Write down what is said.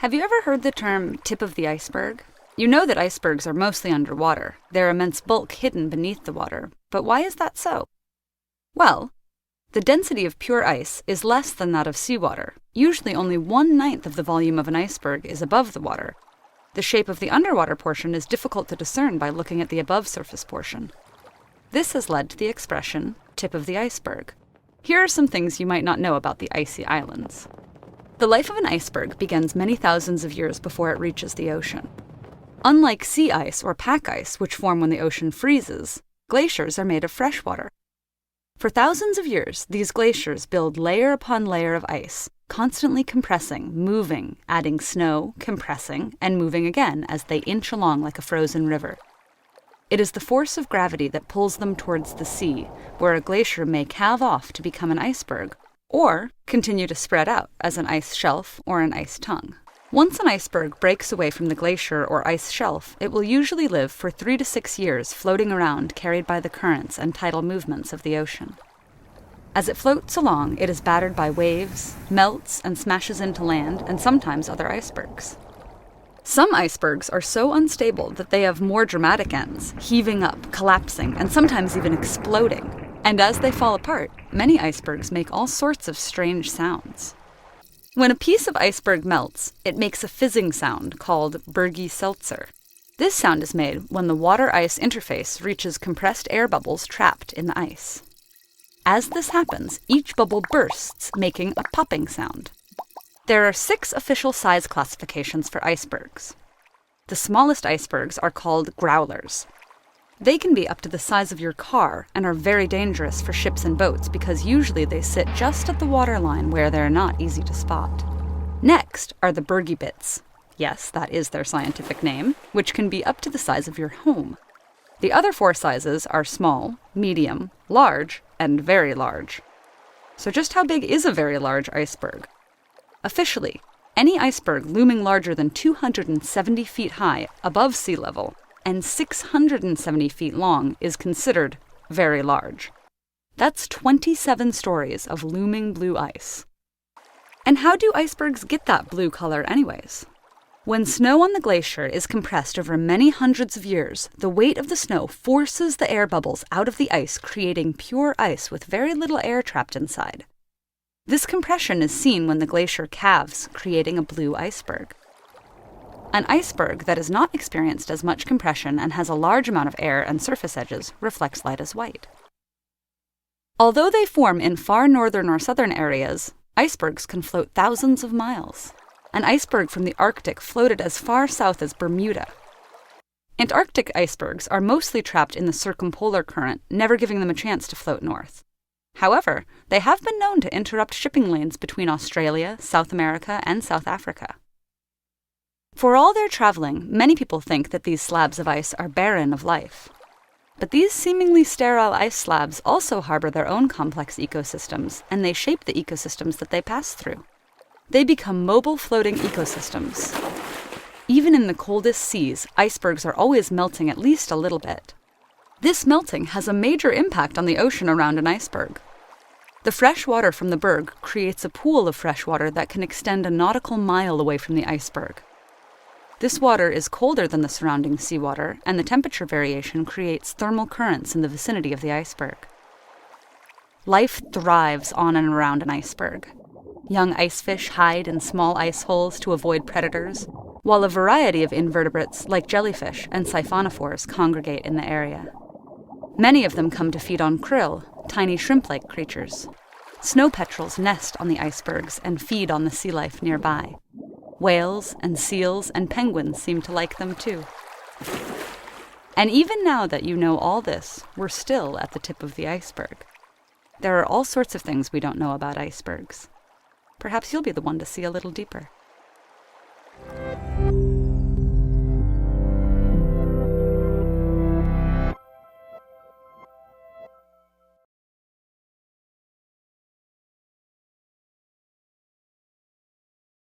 Have you ever heard the term tip of the iceberg? You know that icebergs are mostly underwater, their immense bulk hidden beneath the water. But why is that so? Well, the density of pure ice is less than that of seawater. Usually only 1/9 of the volume of an iceberg is above the water. The shape of the underwater portion is difficult to discern by looking at the above-surface portion. This has led to the expression, tip of the iceberg. Here are some things you might not know about the icy islands. The life of an iceberg begins many thousands of years before it reaches the ocean. Unlike sea ice or pack ice, which form when the ocean freezes, glaciers are made of fresh water. For thousands of years, these glaciers build layer upon layer of ice, constantly compressing, moving, adding snow, compressing, and moving again as they inch along like a frozen river. It is the force of gravity that pulls them towards the sea, where a glacier may calve off to become an iceberg, or continue to spread out as an ice shelf or an ice tongue. Once an iceberg breaks away from the glacier or ice shelf, it will usually live for 3 to 6 years floating around, carried by the currents and tidal movements of the ocean. As it floats along, it is battered by waves, melts, and smashes into land, and sometimes other icebergs. Some icebergs are so unstable that they have more dramatic ends, heaving up, collapsing, and sometimes even exploding. And as they fall apart, many icebergs make all sorts of strange sounds. When a piece of iceberg melts, it makes a fizzing sound called bergy seltzer. This sound is made when the water-ice interface reaches compressed air bubbles trapped in the ice. As this happens, each bubble bursts, making a popping sound. There are 6 official size classifications for icebergs. The smallest icebergs are called growlers. They can be up to the size of your car and are very dangerous for ships and boats because usually they sit just at the waterline where they're not easy to spot. Next are the bergy bits. Yes, that is their scientific name, which can be up to the size of your home. The other 4 sizes are small, medium, large, and very large. So just how big is a very large iceberg? Officially, any iceberg looming larger than 270 feet high above sea level and 670 feet long is considered very large. That's 27 stories of looming blue ice. And how do icebergs get that blue color anyways? When snow on the glacier is compressed over many hundreds of years, the weight of the snow forces the air bubbles out of the ice, creating pure ice with very little air trapped inside. This compression is seen when the glacier calves, creating a blue iceberg. An iceberg that has not experienced as much compression and has a large amount of air and surface edges reflects light as white. Although they form in far northern or southern areas, icebergs can float thousands of miles. An iceberg from the Arctic floated as far south as Bermuda. Antarctic icebergs are mostly trapped in the circumpolar current, never giving them a chance to float north. However, they have been known to interrupt shipping lanes between Australia, South America, and South Africa. For all their traveling, many people think that these slabs of ice are barren of life. But these seemingly sterile ice slabs also harbor their own complex ecosystems, and they shape the ecosystems that they pass through. They become mobile floating ecosystems. Even in the coldest seas, icebergs are always melting at least a little bit. This melting has a major impact on the ocean around an iceberg. The fresh water from the berg creates a pool of fresh water that can extend a nautical mile away from the iceberg. This water is colder than the surrounding seawater, and the temperature variation creates thermal currents in the vicinity of the iceberg. Life thrives on and around an iceberg. Young icefish hide in small ice holes to avoid predators, while a variety of invertebrates, like jellyfish and siphonophores, congregate in the area. Many of them come to feed on krill, tiny shrimp-like creatures. Snow petrels nest on the icebergs and feed on the sea life nearby. Whales and seals and penguins seem to like them too. And even now that you know all this, we're still at the tip of the iceberg. There are all sorts of things we don't know about icebergs. Perhaps you'll be the one to see a little deeper.